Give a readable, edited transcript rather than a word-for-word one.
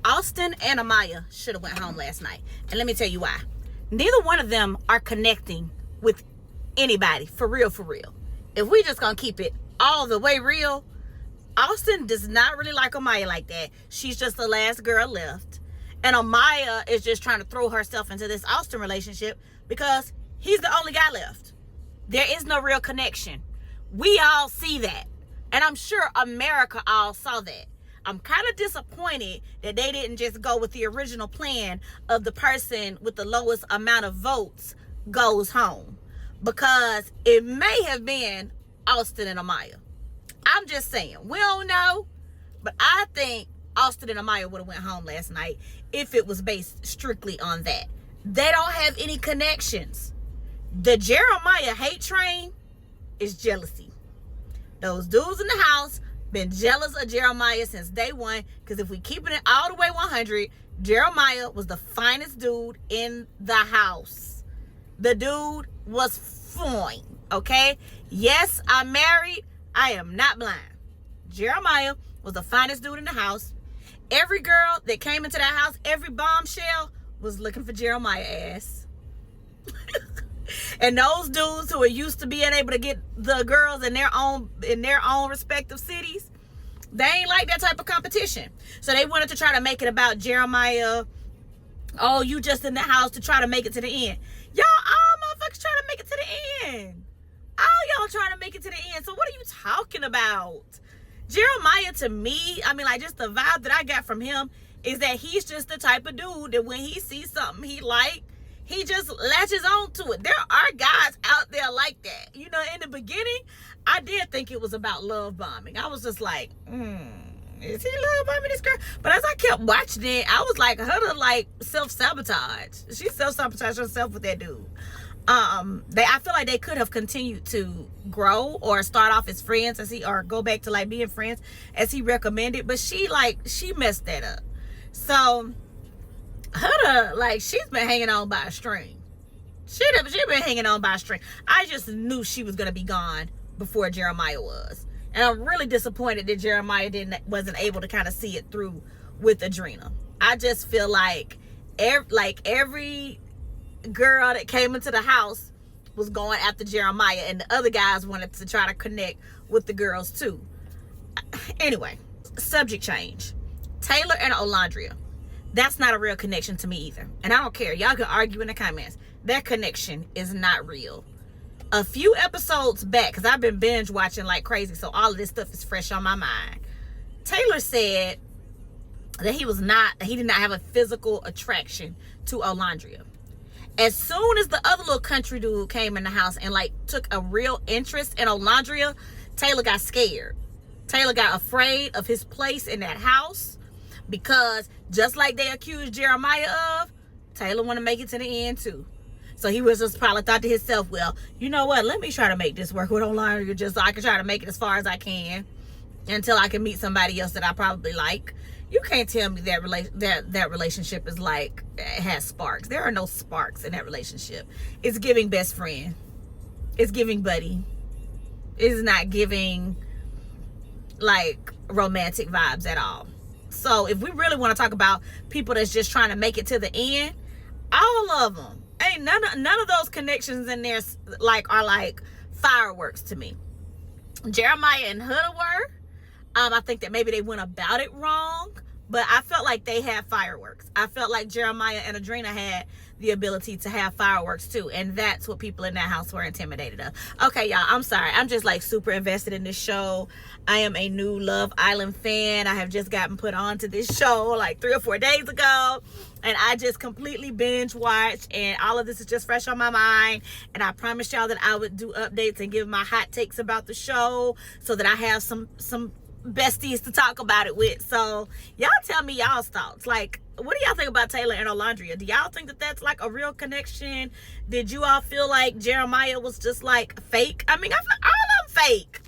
Austin and Amaya should have went home last night. And let me tell you why. Neither one of them are connecting with anybody. For real, for real. If we just gonna keep it all the way real, Austin does not really like Amaya like that. She's just the last girl left. And Amaya is just trying to throw herself into this Austin relationship because he's the only guy left. There is no real connection. We all see that. And I'm sure America all saw that. I'm kind of disappointed that they didn't just go with the original plan of the person with the lowest amount of votes goes home. Because it may have been Austin and Amaya. I'm just saying. We don't know. But I think Austin and Amaya would have went home last night if it was based strictly on that. They don't have any connections. The Jeremiah hate train is jealousy. Those dudes in the house been jealous of Jeremiah since day one, because if we keeping it all the way 100, Jeremiah was the finest dude in the house. The dude was fine, okay? Yes, I'm married. I am not blind. Jeremiah was the finest dude in the house. Every girl that came into that house, every bombshell was looking for Jeremiah ass. And those dudes who are used to being able to get the girls in their own respective cities, they ain't like that type of competition. So they wanted to try to make it about Jeremiah. Oh, you just in the house to try to make it to the end. Y'all all motherfuckers trying to make it to the end. All y'all trying to make it to the end. So what are you talking about? Jeremiah, to me, I mean, like, just the vibe that I got from him is that he's just the type of dude that when he sees something he like, he just latches on to it. There are guys out there like that. You know, in the beginning, I did think it was about love bombing. I was just like, is he love bombing this girl? But as I kept watching it, I was like, her to like self-sabotage. She self-sabotaged herself with that dude. I feel like they could have continued to grow or start off as friends or go back to like being friends as he recommended. But she messed that up. So she's been hanging on by a string. She been hanging on by a string. I just knew she was gonna be gone before Jeremiah was, and I'm really disappointed that Jeremiah wasn't able to kind of see it through with Adrena. I just feel like every girl that came into the house was going after Jeremiah, and the other guys wanted to try to connect with the girls too. Anyway, subject change. Taylor and Olandria. That's not a real connection to me either. And I don't care. Y'all can argue in the comments. That connection is not real. A few episodes back, because I've been binge watching like crazy, so all of this stuff is fresh on my mind. Taylor said that he did not have a physical attraction to Olandria. As soon as the other little country dude came in the house and like took a real interest in Olandria, Taylor got scared. Taylor got afraid of his place in that house. Because just like they accused Jeremiah of, Taylor want to make it to the end too. So he was just probably thought to himself, well, you know what? Let me try to make this work with Olandria just so I can try to make it as far as I can until I can meet somebody else that I probably like. You can't tell me that relationship is like, it has sparks. There are no sparks in that relationship. It's giving best friend. It's giving buddy. It's not giving like romantic vibes at all. So if we really want to talk about people that's just trying to make it to the end, all of them, ain't none of those connections in there are like fireworks to me. Jeremiah and Huda were. I think that maybe they went about it wrong, but I felt like they had fireworks. I felt like Jeremiah and Adrena had the ability to have fireworks too, and that's what people in that house were intimidated of. Okay, y'all, I'm sorry. I'm just like super invested in this show. I am a new Love Island fan. I have just gotten put on to this show like 3 or 4 days ago, and I just completely binge watched, and all of this is just fresh on my mind. And I promised y'all that I would do updates and give my hot takes about the show so that I have some besties to talk about it with. So y'all tell me y'all's thoughts. Like, what do y'all think about Taylor and Olandria? Do y'all think that that's like a real connection? Did you all feel like Jeremiah was just like fake? I mean, I feel all of them fake.